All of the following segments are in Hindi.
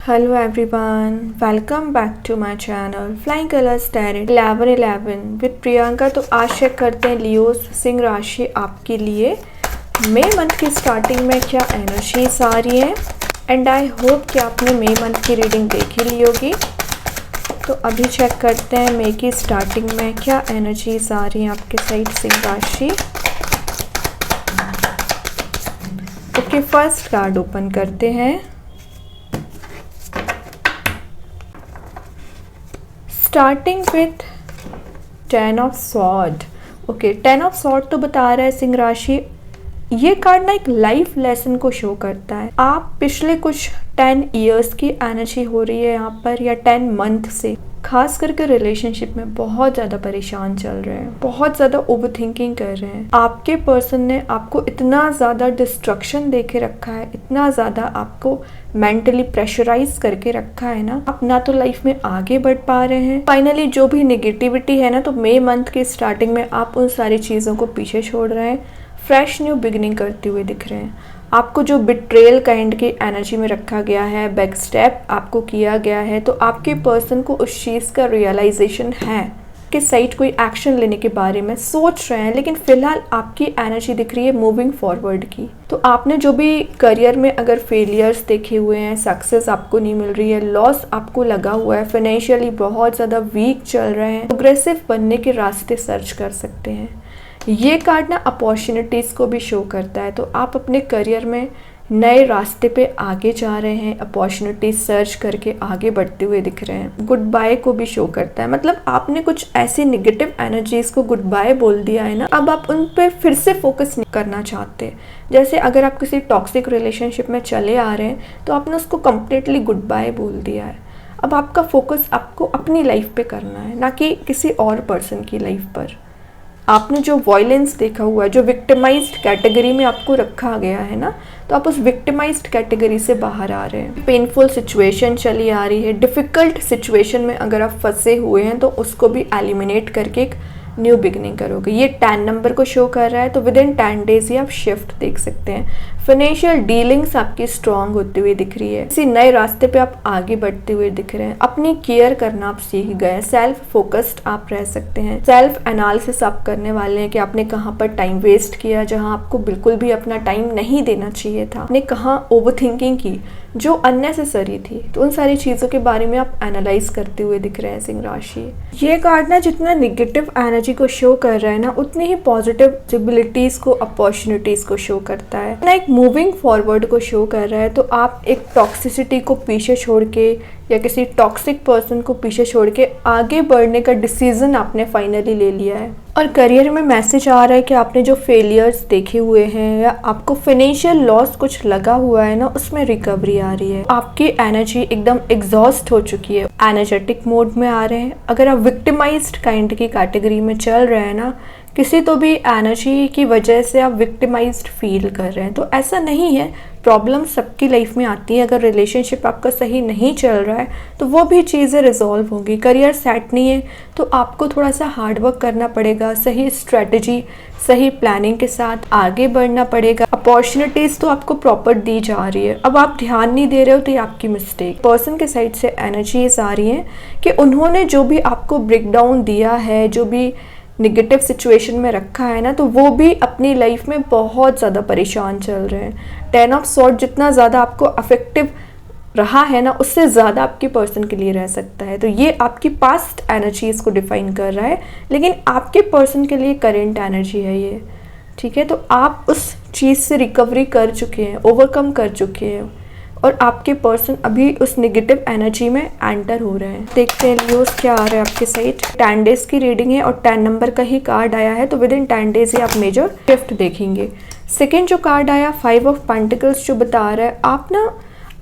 Hello everyone, welcome back to my channel Flying Colors Tarot 11/11 with Priyanka. तो आज चेक करते हैं लियो सिंह राशि आपके लिए मई मंथ की स्टार्टिंग में क्या एनर्जीज आ रही है। एंड आई होप कि आपने मई मंथ की रीडिंग देखी ली होगी। तो अभी चेक करते हैं मई की स्टार्टिंग में क्या एनर्जीज आ रही हैं आपके साइड सिंह राशि। ओके, फर्स्ट कार्ड ओपन करते हैं। Starting with 10 of sword. Okay, 10 of sword तो बता रहा है सिंह राशि, ये कार्ड ना एक लाइफ लेसन को शो करता है। आप पिछले कुछ 10 ईयर्स की एनर्जी हो रही है यहाँ पर, या 10 मंथ से खास करके रिलेशनशिप में बहुत ज़्यादा परेशान चल रहे हैं, बहुत ज़्यादा ओवर थिंकिंग कर रहे हैं। आपके पर्सन ने आपको इतना ज़्यादा डिस्ट्रक्शन दे के रखा है, इतना ज़्यादा आपको मेंटली प्रेशराइज करके रखा है ना, आप ना तो लाइफ में आगे बढ़ पा रहे हैं। फाइनली जो भी नेगेटिविटी है ना, तो मई मंथ के स्टार्टिंग में आप उन सारी चीज़ों को पीछे छोड़ रहे हैं, फ्रेश न्यू बिगिनिंग करते हुए दिख रहे हैं। आपको जो बिट्रेयल काइंड की एनर्जी में रखा गया है, बैक स्टेप आपको किया गया है, तो आपके पर्सन को उस चीज़ का रियलाइजेशन है कि साइड कोई एक्शन लेने के बारे में सोच रहे हैं। लेकिन फिलहाल आपकी एनर्जी दिख रही है मूविंग फॉरवर्ड की। तो आपने जो भी करियर में अगर फेलियर्स देखे हुए हैं, सक्सेस आपको नहीं मिल रही है, लॉस आपको लगा हुआ है, फाइनेंशियली बहुत ज़्यादा वीक चल रहे हैं, प्रोग्रेसिव बनने के रास्ते सर्च कर सकते हैं। ये कार्ड ना अपॉर्चुनिटीज़ को भी शो करता है। तो आप अपने करियर में नए रास्ते पे आगे जा रहे हैं, अपॉर्चुनिटीज सर्च करके आगे बढ़ते हुए दिख रहे हैं। गुड बाय को भी शो करता है, मतलब आपने कुछ ऐसी नेगेटिव एनर्जीज को गुड बाय बोल दिया है ना, अब आप उन पे फिर से फोकस नहीं करना चाहते। जैसे अगर आप किसी टॉक्सिक रिलेशनशिप में चले आ रहे हैं तो आपने उसको कम्प्लीटली गुड बाय बोल दिया है। अब आपका फोकस आपको अपनी लाइफ पे करना है, ना कि किसी और पर्सन की लाइफ पर। आपने जो वॉयलेंस देखा हुआ है, जो विक्टिमाइज्ड कैटेगरी में आपको रखा गया है ना, तो आप उस विक्टिमाइज्ड कैटेगरी से बाहर आ रहे हैं। पेनफुल सिचुएशन चली आ रही है, डिफ़िकल्ट सिचुएशन में अगर आप फंसे हुए हैं तो उसको भी एलिमिनेट करके एक न्यू बिगनिंग करोगे। ये 10 नंबर को शो कर रहा है। तो विद इन 10 डेज ही आप शिफ्ट देख सकते हैं। फाइनेंशियल डीलिंग्स आपकी स्ट्रांग होती हुई दिख रही है, किसी नए रास्ते पे आप आगे बढ़ते हुए दिख रहे हैं। अपनी केयर करना आप सीख गए हैं, सेल्फ फोकस्ड आप रह सकते हैं। सेल्फ एनालिसिस आप करने वाले हैं कि आपने कहाँ पर टाइम वेस्ट किया, जहाँ आपको बिल्कुल भी अपना टाइम नहीं देना चाहिए था, आपने कहाँ ओवर थिंकिंग की जो अननेसेसरी थी। तो उन सारी चीज़ों के बारे में आप एनालाइज करते हुए दिख रहे हैं सिंह राशि। ये कार्ड ना जितना निगेटिव एनर्जी को शो कर रहा है ना, उतनी ही पॉजिटिविटीज को, अपॉर्चुनिटीज को शो करता है ना, एक मूविंग फॉरवर्ड को शो कर रहा है। तो आप एक टॉक्सिसिटी को पीछे छोड़ के या किसी टॉक्सिक पर्सन को पीछे छोड़ के आगे बढ़ने का डिसीजन आपने फाइनली ले लिया है। और करियर में मैसेज आ रहा है कि आपने जो फेलियर्स देखे हुए हैं या आपको फाइनेंशियल लॉस कुछ लगा हुआ है ना, उसमें रिकवरी आ रही है। आपकी एनर्जी एकदम एग्जॉस्ट हो चुकी है, एनर्जेटिक मोड में आ रहे हैं। अगर आप विक्टिमाइज्ड काइंड की कैटेगरी में चल रहे हैं ना, किसी तो भी एनर्जी की वजह से आप विक्टिमाइज्ड फील कर रहे हैं, तो ऐसा नहीं है। प्रॉब्लम सबकी लाइफ में आती है। अगर रिलेशनशिप आपका सही नहीं चल रहा है तो वो भी चीज़ें रिजॉल्व होंगी। करियर सेट नहीं है तो आपको थोड़ा सा हार्डवर्क करना पड़ेगा, सही स्ट्रेटजी, सही प्लानिंग के साथ आगे बढ़ना पड़ेगा। अपॉर्चुनिटीज़ तो आपको प्रॉपर दी जा रही है, अब आप ध्यान नहीं दे रहे हो तो ये आपकी मिस्टेक। पर्सन के साइड से एनर्जीज आ रही हैं कि उन्होंने जो भी आपको ब्रेक डाउन दिया है, जो भी निगेटिव सिचुएशन में रखा है ना, तो वो भी अपनी लाइफ में बहुत ज़्यादा परेशान चल रहे हैं। 10 ऑफ सॉर्ड जितना ज़्यादा आपको अफेक्टिव रहा है ना, उससे ज़्यादा आपके पर्सन के लिए रह सकता है। तो ये आपकी पास्ट एनर्जीज को डिफाइन कर रहा है, लेकिन आपके पर्सन के लिए करेंट एनर्जी है ये, ठीक है। तो आप उस चीज़ से रिकवरी कर चुके हैं, ओवरकम कर चुके हैं, और आपके पर्सन अभी उस नेगेटिव एनर्जी में एंटर हो रहे हैं। देखते हैं लियोस क्या आ रहा है आपके साइड। 10 डेज की रीडिंग है और 10 नंबर का ही कार्ड आया है, तो विद इन 10 डेज ही आप मेजर शिफ्ट देखेंगे। सेकेंड जो कार्ड आया 5 ऑफ पेंटिकल्स, जो बता रहा है आप ना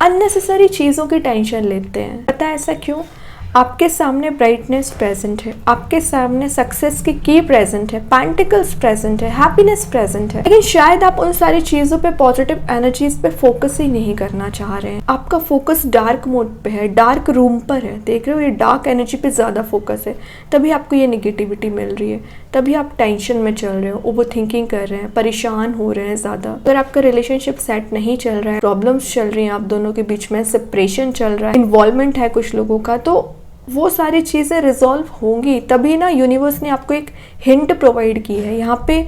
अननेसेसरी चीज़ों की टेंशन लेते हैं। पता है ऐसा क्यों? आपके सामने ब्राइटनेस प्रेजेंट है, आपके सामने सक्सेस की की प्रेजेंट है, पेंटिकल्स प्रेजेंट है, हैप्पीनेस प्रेजेंट है, लेकिन शायद आप उन सारी चीज़ों पे, पॉजिटिव एनर्जीज पे फोकस ही नहीं करना चाह रहे हैं। आपका फोकस डार्क मोड पे है, डार्क रूम पर है, देख रहे हो, ये डार्क एनर्जी पे ज़्यादा फोकस है, तभी आपको ये निगेटिविटी मिल रही है, तभी आप टेंशन में चल रहे हो, ओवर थिंकिंग कर रहे हैं, परेशान हो रहे हैं ज़्यादा। अगर आपका रिलेशनशिप सेट नहीं चल रहा है, प्रॉब्लम्स चल रही हैं आप दोनों के बीच में, सेपरेशन चल रहा है, इन्वॉल्वमेंट है कुछ लोगों का, तो वो सारी चीज़ें रिजॉल्व होंगी। तभी ना यूनिवर्स ने आपको एक हिंट प्रोवाइड की है। यहाँ पे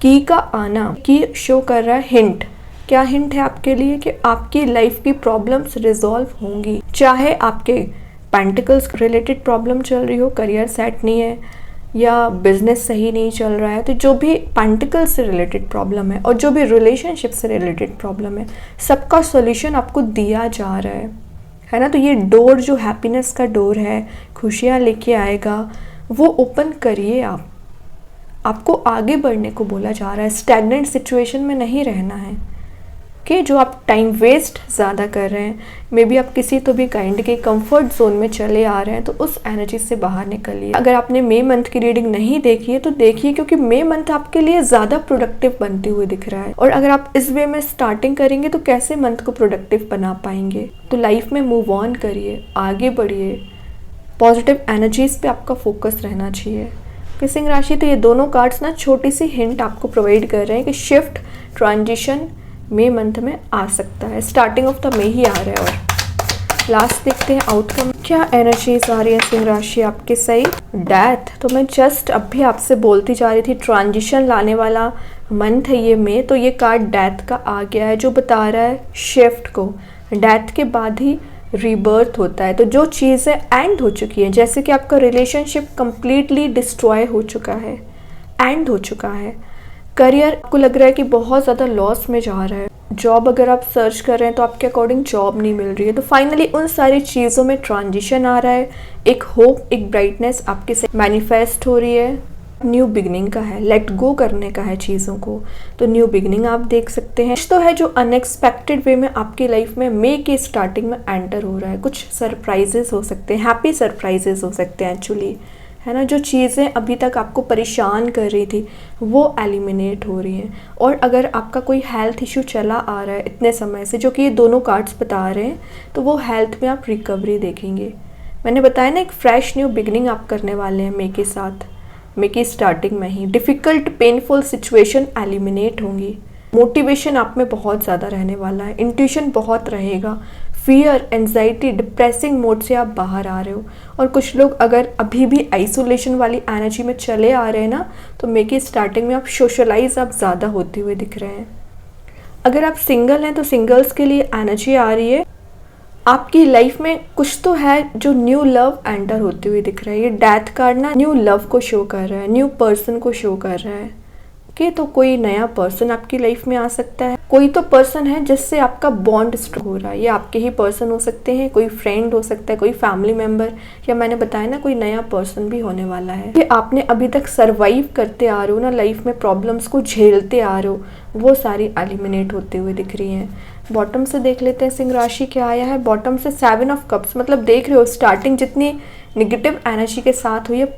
की का आना, की शो कर रहा है हिंट। क्या हिंट है आपके लिए? कि आपकी लाइफ की प्रॉब्लम्स रिजॉल्व होंगी, चाहे आपके पेंटिकल्स रिलेटेड प्रॉब्लम चल रही हो, करियर सेट नहीं है या बिजनेस सही नहीं चल रहा है, तो जो भी पेंटिकल्स से रिलेटेड प्रॉब्लम है और जो भी रिलेशनशिप से रिलेटेड प्रॉब्लम है, सबका सॉल्यूशन आपको दिया जा रहा है ना। तो ये डोर जो हैप्पीनेस का डोर है, खुशियाँ लेके आएगा, वो ओपन करिए आप। आपको आगे बढ़ने को बोला जा रहा है, स्टैग्नेंट सिचुएशन में नहीं रहना है कि जो आप टाइम वेस्ट ज़्यादा कर रहे हैं, मे बी आप किसी तो भी काइंड के कंफर्ट जोन में चले आ रहे हैं, तो उस एनर्जी से बाहर निकलिए। अगर आपने मई मंथ की रीडिंग नहीं देखी है तो देखिए, क्योंकि मई मंथ आपके लिए ज़्यादा प्रोडक्टिव बनते हुए दिख रहा है। और अगर आप इस वे में स्टार्टिंग करेंगे तो कैसे मंथ को प्रोडक्टिव बना पाएंगे। तो लाइफ में मूव ऑन करिए, आगे बढ़िए, पॉजिटिव एनर्जीज पे आपका फोकस रहना चाहिए। कि सिंह राशि, तो ये दोनों कार्ड्स ना छोटी सी हिंट आपको प्रोवाइड कर रहे हैं कि शिफ्ट, ट्रांजिशन मई मंथ में आ सकता है, स्टार्टिंग ऑफ द मई ही आ रहा है। और लास्ट देखते हैं आउटकम, क्या एनर्जीज आ रही है सिंह राशि आपके साइड। डेथ, तो मैं जस्ट अभी आपसे बोलती जा रही थी, ट्रांजिशन लाने वाला मंथ है ये मई, तो ये कार्ड डेथ का आ गया है, जो बता रहा है शिफ्ट को। डेथ के बाद ही रीबर्थ होता है। तो जो चीज़ें एंड हो चुकी हैं, जैसे कि आपका रिलेशनशिप कंप्लीटली डिस्ट्रॉय हो चुका है, एंड हो चुका है, करियर आपको लग रहा है कि बहुत ज़्यादा लॉस में जा रहा है, जॉब अगर आप सर्च कर रहे हैं तो आपके अकॉर्डिंग जॉब नहीं मिल रही है, तो फाइनली उन सारी चीज़ों में ट्रांजिशन आ रहा है। एक होप, एक ब्राइटनेस आपके से मैनिफेस्ट हो रही है। न्यू बिगनिंग का है, लेट गो करने का है चीज़ों को, तो न्यू बिगनिंग आप देख सकते हैं। तो है जो अनएक्सपेक्टेड वे में आपकी लाइफ में मई के स्टार्टिंग में एंटर हो रहा है। कुछ सरप्राइजेस हो सकते हैं, हैप्पी सरप्राइजेस हो सकते हैं एक्चुअली, है ना। जो चीज़ें अभी तक आपको परेशान कर रही थी वो एलिमिनेट हो रही हैं। और अगर आपका कोई हेल्थ इशू चला आ रहा है इतने समय से, जो कि ये दोनों कार्ड्स बता रहे हैं, तो वो हेल्थ में आप रिकवरी देखेंगे। मैंने बताया ना, एक फ्रेश न्यू बिगनिंग आप करने वाले हैं मई के साथ। मई की स्टार्टिंग में ही डिफ़िकल्ट पेनफुल सिचुएशन एलिमिनेट होंगी। मोटिवेशन आप में बहुत ज़्यादा रहने वाला है, इंट्यूशन बहुत रहेगा। फियर, एंजाइटी, डिप्रेसिंग मोड से आप बाहर आ रहे हो। और कुछ लोग अगर अभी भी आइसोलेशन वाली एनर्जी में चले आ रहे हैं ना, तो मई की स्टार्टिंग में आप सोशलाइज आप ज़्यादा होते हुए दिख रहे हैं। अगर आप सिंगल हैं तो सिंगल्स के लिए एनर्जी आ रही है, आपकी लाइफ में कुछ तो है जो न्यू लव एंटर होते हुए दिख रहा है। ये डेथ कार्ड ना न्यू लव को शो कर रहा है, न्यू पर्सन को शो कर रहा है कि तो कोई नया पर्सन आपकी लाइफ में आ सकता है। कोई तो पर्सन है जिससे आपका बॉन्ड स्ट्रॉन्ग हो रहा है। ये आपके ही पर्सन हो सकते हैं, कोई फ्रेंड हो सकता है, कोई फैमिली मेम्बर, या मैंने बताया ना कोई नया पर्सन भी होने वाला है। ये आपने अभी तक सर्वाइव करते आ रहे हो ना, लाइफ में प्रॉब्लम्स को झेलते आ रहे हो, वो सारी एलिमिनेट होते हुए दिख रही हैं। बॉटम से देख लेते हैं सिंह राशि क्या आया है। बॉटम से 7 ऑफ कप्स, मतलब देख रहे हो स्टार्टिंग जितनी निगेटिव एनर्जी के साथ हुई है,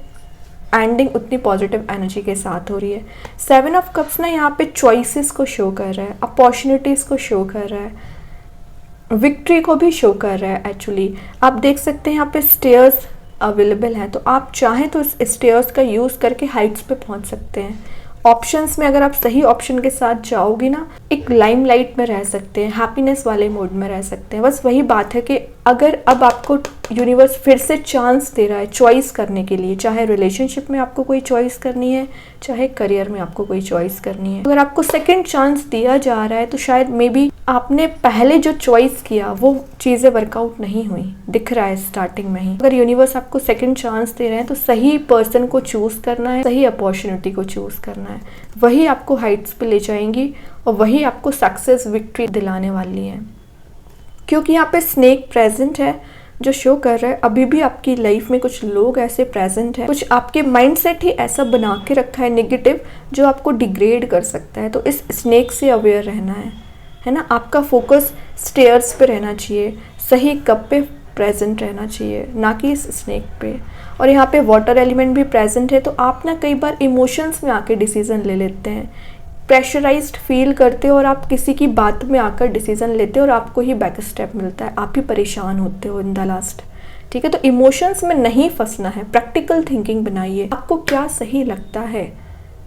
एंडिंग उतनी पॉजिटिव एनर्जी के साथ हो रही है। 7 ऑफ कप्स ना यहाँ पे चॉइसेस को शो कर रहा है, अपॉर्चुनिटीज़ को शो कर रहा है, विक्ट्री को भी शो कर रहा है। एक्चुअली आप देख सकते हैं यहाँ पे स्टेयर्स अवेलेबल हैं, तो आप चाहें तो इस स्टेयर्स का यूज़ करके हाइट्स पे पहुँच सकते हैं। ऑप्शंस में अगर आप सही ऑप्शन के साथ जाओगे ना, एक लाइमलाइट में रह सकते हैं, हैप्पीनेस वाले मोड में रह सकते हैं। बस वही बात है कि अगर अब आपको यूनिवर्स फिर से चांस दे रहा है चॉइस करने के लिए, चाहे रिलेशनशिप में आपको कोई चॉइस करनी है, चाहे करियर में आपको कोई चॉइस करनी है, अगर आपको सेकंड चांस दिया जा रहा है, तो शायद मे बी आपने पहले जो चॉइस किया वो चीज़ें वर्कआउट नहीं हुई, दिख रहा है स्टार्टिंग में ही। अगर यूनिवर्स आपको सेकंड चांस दे रहे हैं तो सही पर्सन को चूज़ करना है, सही अपॉर्चुनिटी को चूज़ करना है, वही आपको हाइट्स पे ले जाएंगी और वही आपको सक्सेस, विक्ट्री दिलाने वाली है। क्योंकि यहाँ पे स्नेक प्रेजेंट है जो शो कर रहा है अभी भी आपकी लाइफ में कुछ लोग ऐसे प्रेजेंट हैं, कुछ आपके माइंडसेट ही ऐसा बना के रखा है नेगेटिव, जो आपको डिग्रेड कर सकता है। तो इस स्नेक से अवेयर रहना है ना। आपका फोकस स्टेयर्स पे रहना चाहिए, सही कप पे प्रेजेंट रहना चाहिए, ना कि इस स्नेक पे। और यहाँ पे वाटर एलिमेंट भी प्रेजेंट है, तो आप ना कई बार इमोशंस में आके डिसीज़न ले लेते हैं, प्रेशराइज्ड फील करते हो और आप किसी की बात में आकर डिसीज़न लेते हो और आपको ही बैक स्टेप मिलता है, आप ही परेशान होते हो इन द लास्ट। ठीक है, तो इमोशंस में नहीं फंसना है, प्रैक्टिकल थिंकिंग बनाइए, आपको क्या सही लगता है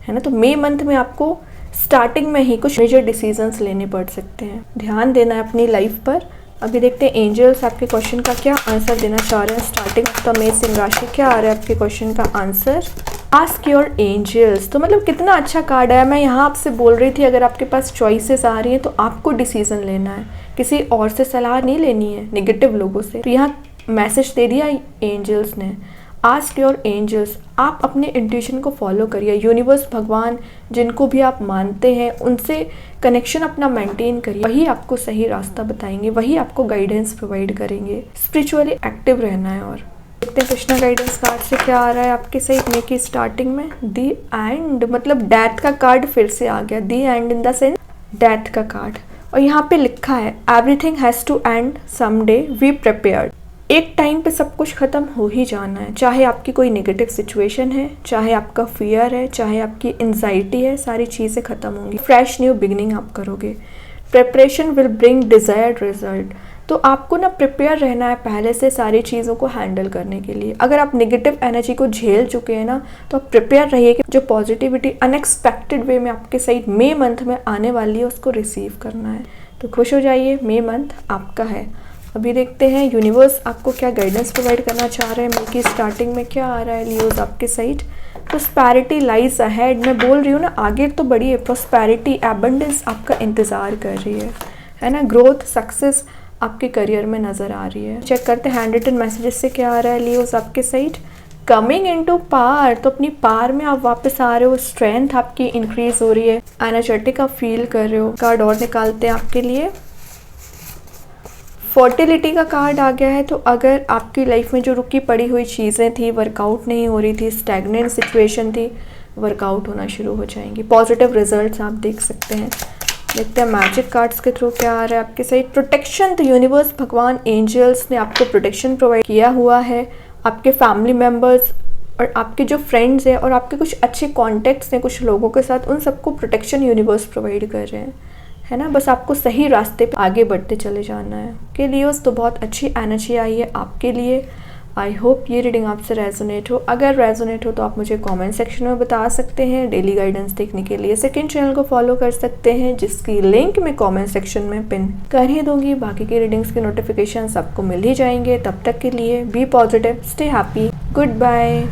ना। तो मई मंथ में आपको स्टार्टिंग में ही कुछ मेजर डिसीजंस लेने पड़ सकते हैं, ध्यान देना है अपनी लाइफ पर। अभी देखते हैं एंजल्स आपके क्वेश्चन का क्या आंसर देना चाह रहे हैं। स्टार्टिंग ऑफ द मई सिंह राशि, क्या आ रहा है आपके क्वेश्चन का आंसर। आस्क योर एंजल्स, तो मतलब कितना अच्छा कार्ड है। मैं यहाँ आपसे बोल रही थी अगर आपके पास चॉइसेस आ रही हैं तो आपको डिसीजन लेना है, किसी और से सलाह नहीं लेनी है, नेगेटिव लोगों से। तो यहाँ मैसेज दे दिया एंजल्स ने, आस्क योर एंजल्स, आप अपने इंट्यूशन को फॉलो करिए। यूनिवर्स, भगवान, जिनको भी आप मानते हैं उनसे कनेक्शन अपना मेंटेन करिए, वही आपको सही रास्ता बताएंगे, वही आपको गाइडेंस प्रोवाइड करेंगे। स्पिरिचुअली एक्टिव रहना है। और देखते हैं कृष्णा गाइडेंस कार्ड से क्या आ रहा है आपके सही मई की स्टार्टिंग में। दी एंड, मतलब डेथ का कार्ड फिर से आ गया। The end in the sense death का कार्ड। और यहाँ पे लिखा है everything has to end someday, we prepared. एक टाइम पे सब कुछ ख़त्म हो ही जाना है, चाहे आपकी कोई नेगेटिव सिचुएशन है, चाहे आपका फियर है, चाहे आपकी एंजाइटी है, सारी चीज़ें ख़त्म होंगी। फ्रेश न्यू बिगनिंग आप करोगे। Preparation will bring desired result, तो आपको ना प्रिपेयर रहना है पहले से सारी चीज़ों को हैंडल करने के लिए। अगर आप नेगेटिव एनर्जी को झेल चुके हैं ना, तो आप प्रिपेयर रहिए कि जो पॉजिटिविटी अनएक्सपेक्टेड वे में आपके सही मई मंथ में आने वाली है उसको रिसीव करना है। तो खुश हो जाइए, मई मंथ आपका है। अभी देखते हैं यूनिवर्स आपको क्या गाइडेंस प्रोवाइड करना चाह रहे हैं। मई की स्टार्टिंग में क्या आ रहा है लियोज आपके साइड। प्रोस्पैरिटी लाइज अहेड, मैं बोल रही हूँ ना आगे तो बड़ी है। प्रोस्पैरिटी, एबंडेंस आपका इंतज़ार कर रही है ना। ग्रोथ, सक्सेस आपके करियर में नज़र आ रही है। चेक करते हैं हैंड रिटन मैसेजेस से क्या आ रहा है लियोज आपके साइड। कमिंग इनटू पार, तो अपनी पार में आप वापस आ रहे हो। स्ट्रेंथ आपकी इंक्रीज हो रही है, एनर्जेटिक आप फील कर रहे हो। कार्ड और निकालते हैं आपके लिए। फर्टिलिटी का कार्ड आ गया है, तो अगर आपकी लाइफ में जो रुकी पड़ी हुई चीज़ें थी, वर्कआउट नहीं हो रही थी, स्टैग्नेंट सिचुएशन थी, वर्कआउट होना शुरू हो जाएंगी। पॉजिटिव रिजल्ट्स आप देख सकते हैं। देखते हैं मैजिक कार्ड्स के थ्रू क्या आ रहा है आपके साइड। प्रोटेक्शन, तो यूनिवर्स, भगवान, एंजल्स ने आपको प्रोटेक्शन प्रोवाइड किया हुआ है। आपके फैमिली मेम्बर्स और आपके जो फ्रेंड्स हैं और आपके कुछ अच्छे कॉन्टेक्ट्स हैं कुछ लोगों के साथ, उन सबको प्रोटेक्शन यूनिवर्स प्रोवाइड कर रहे हैं, है ना। बस आपको सही रास्ते पे आगे बढ़ते चले जाना है। के लियोस, तो बहुत अच्छी एनर्जी आई है आपके लिए। आई होप ये रीडिंग आपसे रेजोनेट हो। अगर रेजोनेट हो तो आप मुझे कमेंट सेक्शन में बता सकते हैं। डेली गाइडेंस देखने के लिए सेकंड चैनल को फॉलो कर सकते हैं, जिसकी लिंक मैं कमेंट सेक्शन में पिन कर ही दूंगी। बाकी की रीडिंग्स के नोटिफिकेशन आपको मिल ही जाएंगे। तब तक के लिए be positive, stay happy, good bye.